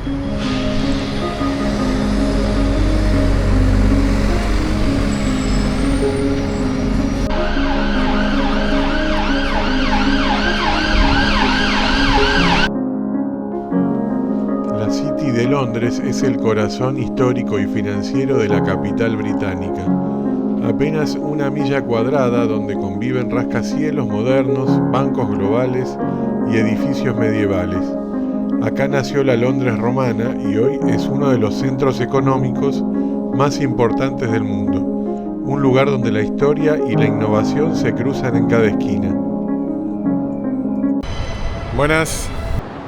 La City de Londres es el corazón histórico y financiero de la capital británica. Apenas una milla cuadrada donde conviven rascacielos modernos, bancos globales y edificios medievales. Acá nació la Londres romana y hoy es uno de los centros económicos más importantes del mundo. Un lugar donde la historia y la innovación se cruzan en cada esquina. Buenas.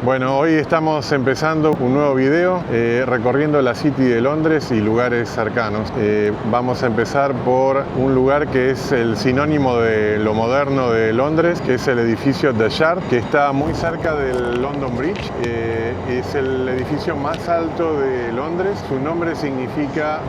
Bueno, hoy estamos empezando un nuevo video recorriendo la City de Londres y lugares cercanos. Vamos a empezar por un lugar que es el sinónimo de lo moderno de Londres, que es el edificio The Shard, que está muy cerca del London Bridge. Es el edificio más alto de Londres. Su nombre significa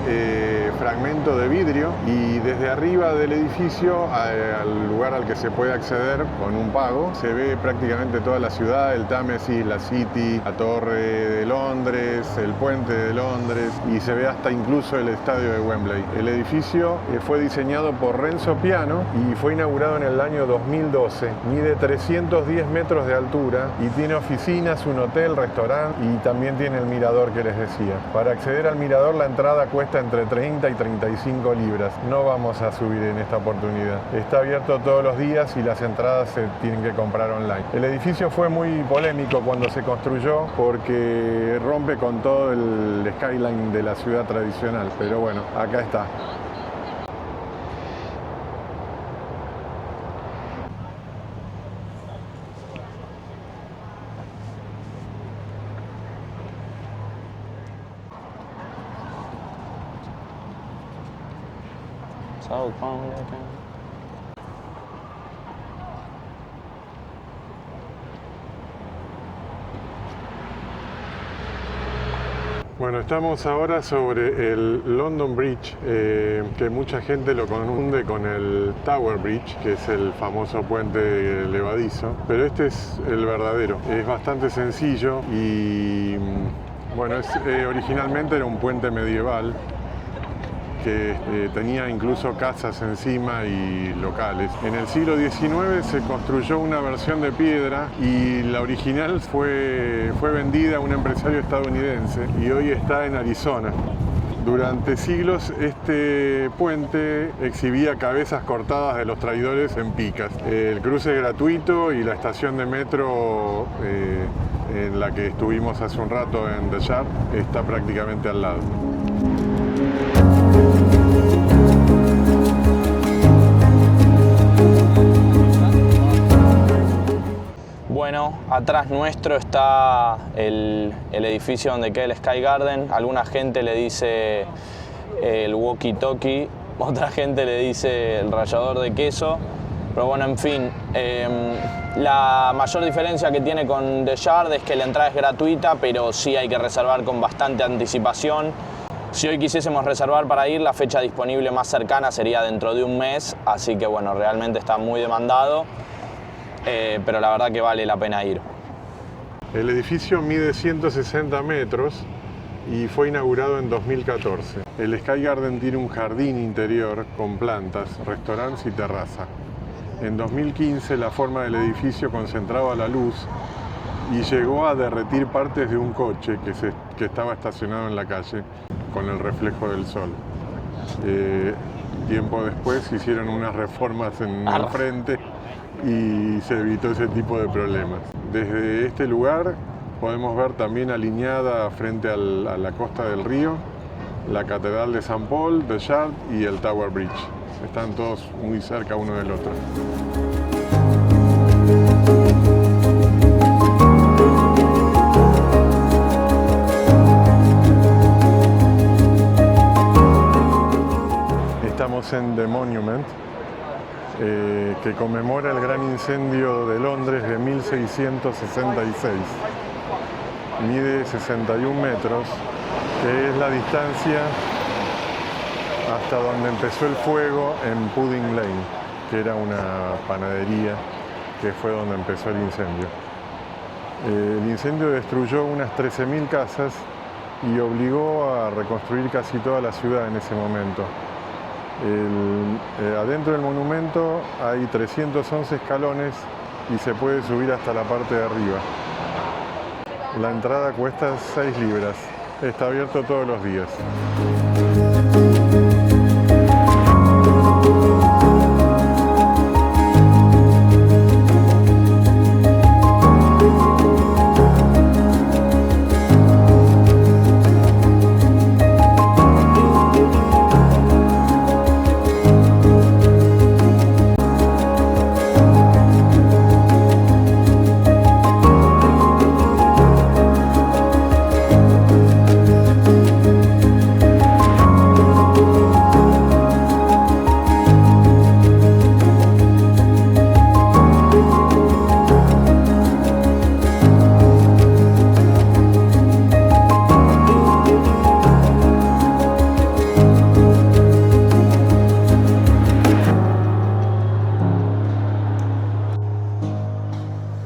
fragmento de vidrio, y desde arriba del edificio al lugar al que se puede acceder con un pago se ve prácticamente toda la ciudad, el Támesis, la City, la Torre de Londres, el Puente de Londres, y se ve hasta incluso el estadio de Wembley. El edificio fue diseñado por Renzo Piano y fue inaugurado en el año 2012. Mide 310 metros de altura y tiene oficinas, un hotel, restaurante, y también tiene el mirador que les decía. Para acceder al mirador la entrada cuesta entre 30 y 35 libras. No vamos a subir en esta oportunidad. Está abierto todos los días y las entradas se tienen que comprar online. El edificio fue muy polémico cuando se construyó porque rompe con todo el skyline de la ciudad tradicional, pero bueno, acá está. Bueno, estamos ahora sobre el London Bridge, que mucha gente lo confunde con el Tower Bridge, que es el famoso puente levadizo, pero este es el verdadero. Es bastante sencillo y bueno, originalmente era un puente medieval que tenía incluso casas encima y locales. En el siglo XIX se construyó una versión de piedra y la original fue vendida a un empresario estadounidense y hoy está en Arizona. Durante siglos este puente exhibía cabezas cortadas de los traidores en picas. El cruce es gratuito y la estación de metro en la que estuvimos hace un rato en The Shard está prácticamente al lado. Bueno, atrás nuestro está el edificio donde queda el Sky Garden. Alguna gente le dice el walkie-talkie, otra gente le dice el rallador de queso. Pero bueno, en fin, la mayor diferencia que tiene con The Shard es que la entrada es gratuita, pero sí hay que reservar con bastante anticipación. Si hoy quisiésemos reservar para ir, la fecha disponible más cercana sería dentro de un mes, así que bueno, realmente está muy demandado. Pero la verdad que vale la pena ir. El edificio mide 160 metros y fue inaugurado en 2014. El Sky Garden tiene un jardín interior con plantas, restaurantes y terraza. En 2015 la forma del edificio concentraba la luz y llegó a derretir partes de un coche que estaba estacionado en la calle con el reflejo del sol. Tiempo después hicieron unas reformas en el frente y se evitó ese tipo de problemas. Desde este lugar podemos ver también alineada frente a la costa del río la Catedral de San Paul, The Shard y el Tower Bridge. Están todos muy cerca uno del otro. Estamos en The Monument, que conmemora el gran incendio de Londres de 1666. Mide 61 metros, que es la distancia hasta donde empezó el fuego en Pudding Lane, que era una panadería que fue donde empezó el incendio. El incendio destruyó unas 13.000 casas y obligó a reconstruir casi toda la ciudad en ese momento. Adentro del monumento hay 311 escalones y se puede subir hasta la parte de arriba. La entrada cuesta 6 libras. Está abierto todos los días.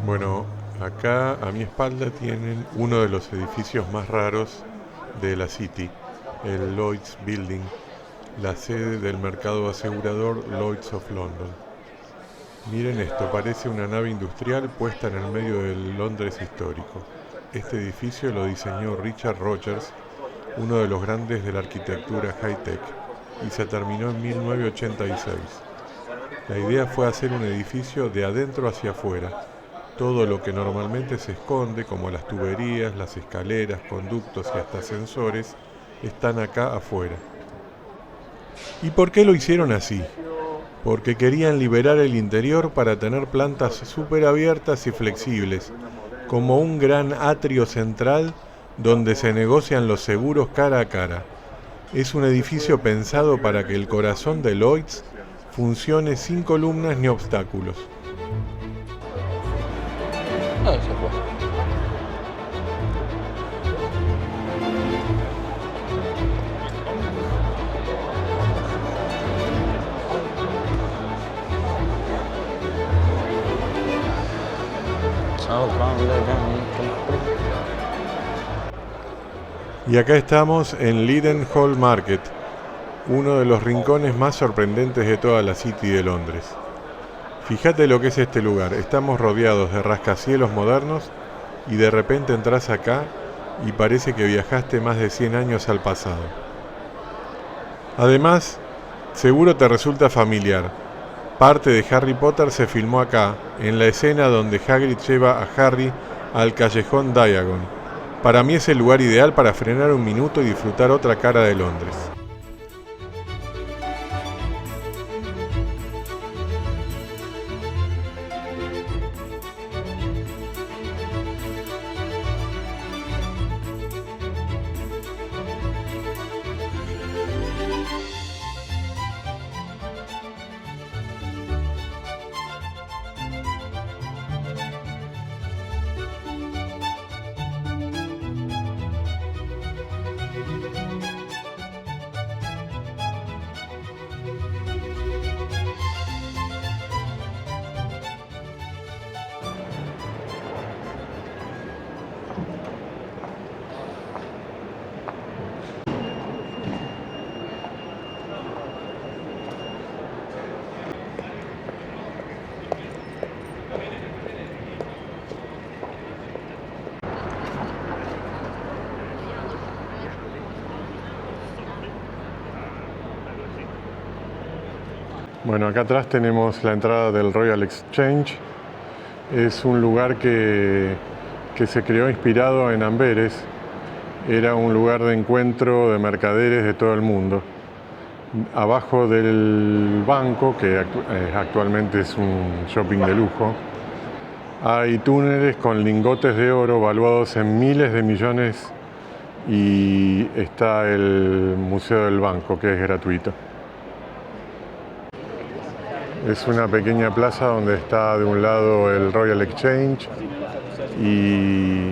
Bueno, acá a mi espalda tienen uno de los edificios más raros de la City, el Lloyd's Building, la sede del mercado asegurador Lloyd's of London. Miren esto, parece una nave industrial puesta en el medio del Londres histórico. Este edificio lo diseñó Richard Rogers, uno de los grandes de la arquitectura high-tech, y se terminó en 1986. La idea fue hacer un edificio de adentro hacia afuera. Todo lo que normalmente se esconde, como las tuberías, las escaleras, conductos y hasta ascensores, están acá afuera. ¿Y por qué lo hicieron así? Porque querían liberar el interior para tener plantas súper abiertas y flexibles, como un gran atrio central donde se negocian los seguros cara a cara. Es un edificio pensado para que el corazón de Lloyd's funcione sin columnas ni obstáculos. No, se fue. Y acá estamos en Leadenhall Market, uno de los rincones más sorprendentes de toda la City de Londres. Fíjate lo que es este lugar, estamos rodeados de rascacielos modernos y de repente entras acá y parece que viajaste más de 100 años al pasado. Además, seguro te resulta familiar, parte de Harry Potter se filmó acá, en la escena donde Hagrid lleva a Harry al callejón Diagon. Para mí es el lugar ideal para frenar un minuto y disfrutar otra cara de Londres. Bueno, acá atrás tenemos la entrada del Royal Exchange. Es un lugar que se creó inspirado en Amberes. Era un lugar de encuentro de mercaderes de todo el mundo. Abajo del banco, que actualmente es un shopping de lujo, hay túneles con lingotes de oro valuados en miles de millones y está el Museo del Banco, que es gratuito. Es una pequeña plaza donde está de un lado el Royal Exchange y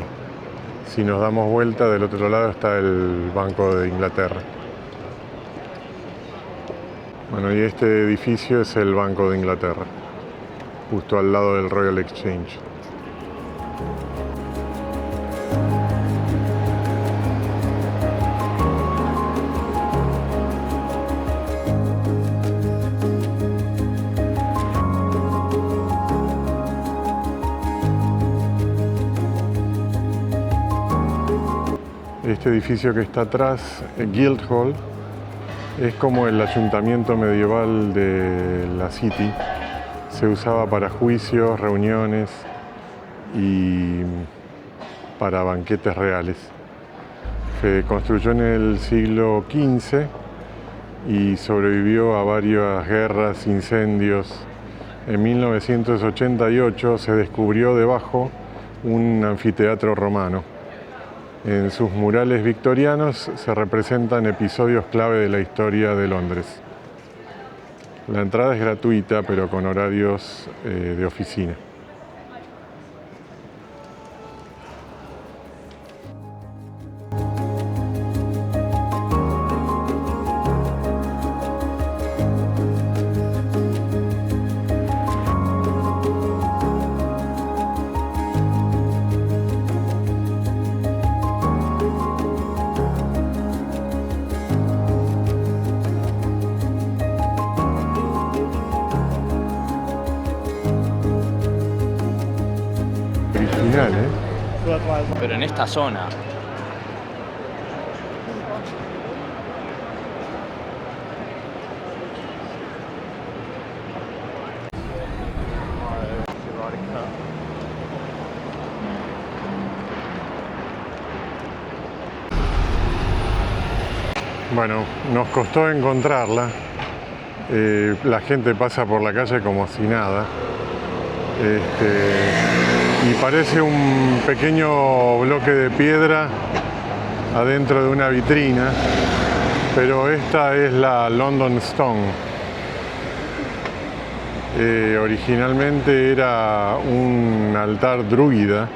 si nos damos vuelta del otro lado está el Banco de Inglaterra. Bueno, y este edificio es el Banco de Inglaterra, justo al lado del Royal Exchange. Este edificio que está atrás, Guildhall, es como el ayuntamiento medieval de la City. Se usaba para juicios, reuniones y para banquetes reales. Se construyó en el siglo XV y sobrevivió a varias guerras, incendios. En 1988 se descubrió debajo un anfiteatro romano. En sus murales victorianos se representan episodios clave de la historia de Londres. La entrada es gratuita, pero con horarios de oficina. Original, ¿eh? Pero en esta zona. Bueno, nos costó encontrarla. La gente pasa por la calle como si nada. Y parece un pequeño bloque de piedra adentro de una vitrina, pero esta es la London Stone. Originalmente era un altar druida.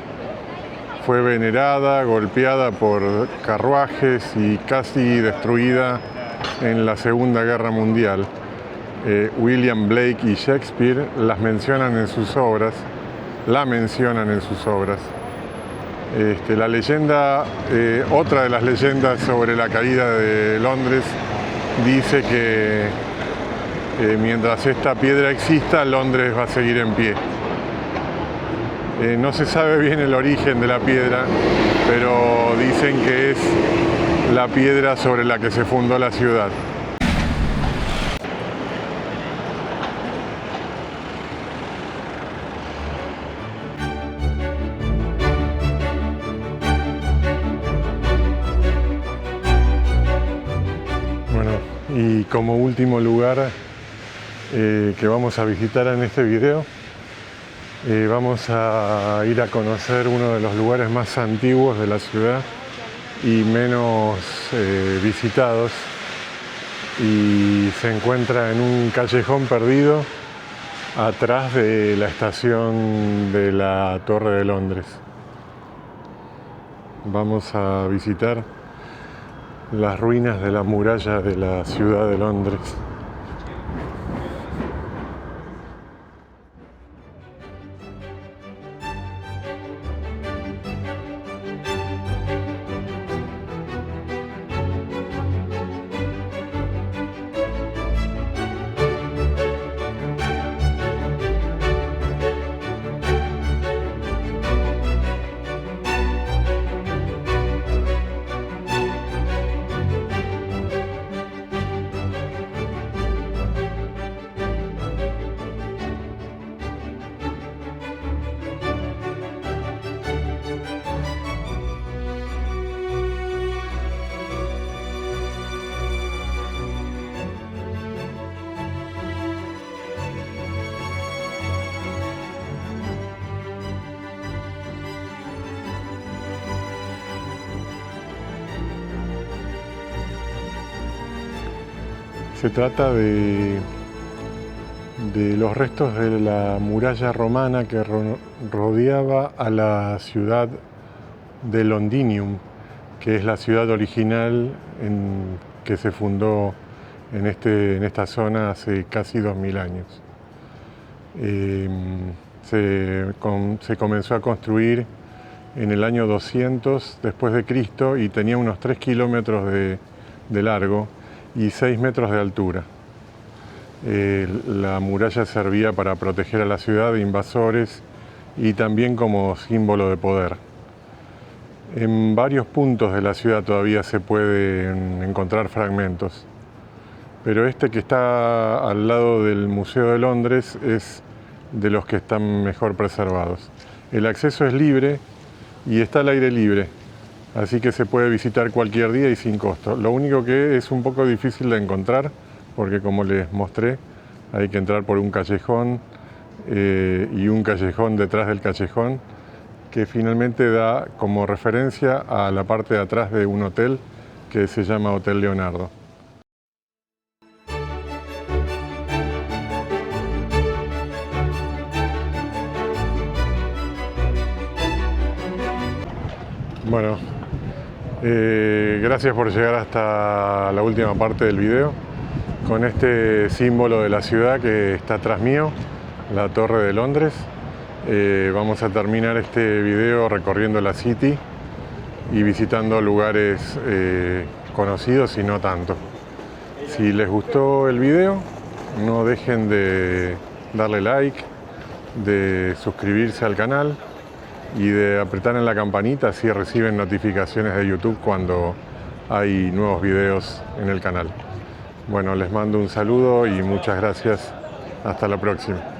Fue venerada, golpeada por carruajes y casi destruida en la Segunda Guerra Mundial. William Blake y Shakespeare la mencionan en sus obras. La leyenda, otra de las leyendas sobre la caída de Londres, dice que mientras esta piedra exista, Londres va a seguir en pie. No se sabe bien el origen de la piedra, pero dicen que es la piedra sobre la que se fundó la ciudad. Bueno, y como último lugar que vamos a visitar en este video, vamos a ir a conocer uno de los lugares más antiguos de la ciudad y menos visitados, y se encuentra en un callejón perdido atrás de la estación de la Torre de Londres. Vamos a visitar las ruinas de la muralla de la ciudad de Londres. Se trata de los restos de la muralla romana que rodeaba a la ciudad de Londinium, que es la ciudad original que se fundó en esta zona hace casi 2000 años. Se comenzó a construir en el año 200 después de Cristo y tenía unos 3 kilómetros de largo y 6 metros de altura. La muralla servía para proteger a la ciudad de invasores y también como símbolo de poder. En varios puntos de la ciudad todavía se pueden encontrar fragmentos, pero este que está al lado del Museo de Londres es de los que están mejor preservados. El acceso es libre y está al aire libre, así que se puede visitar cualquier día y sin costo. Lo único que es un poco difícil de encontrar, porque como les mostré, hay que entrar por un callejón y un callejón detrás del callejón, que finalmente da como referencia a la parte de atrás de un hotel que se llama Hotel Leonardo. Bueno, gracias por llegar hasta la última parte del video con este símbolo de la ciudad que está atrás mío, la Torre de Londres. Vamos a terminar este video recorriendo la City y visitando lugares conocidos y no tanto. Si les gustó el video, no dejen de darle like, de suscribirse al canal y de apretar en la campanita, así reciben notificaciones de YouTube cuando hay nuevos videos en el canal. Bueno, les mando un saludo y muchas gracias. Hasta la próxima.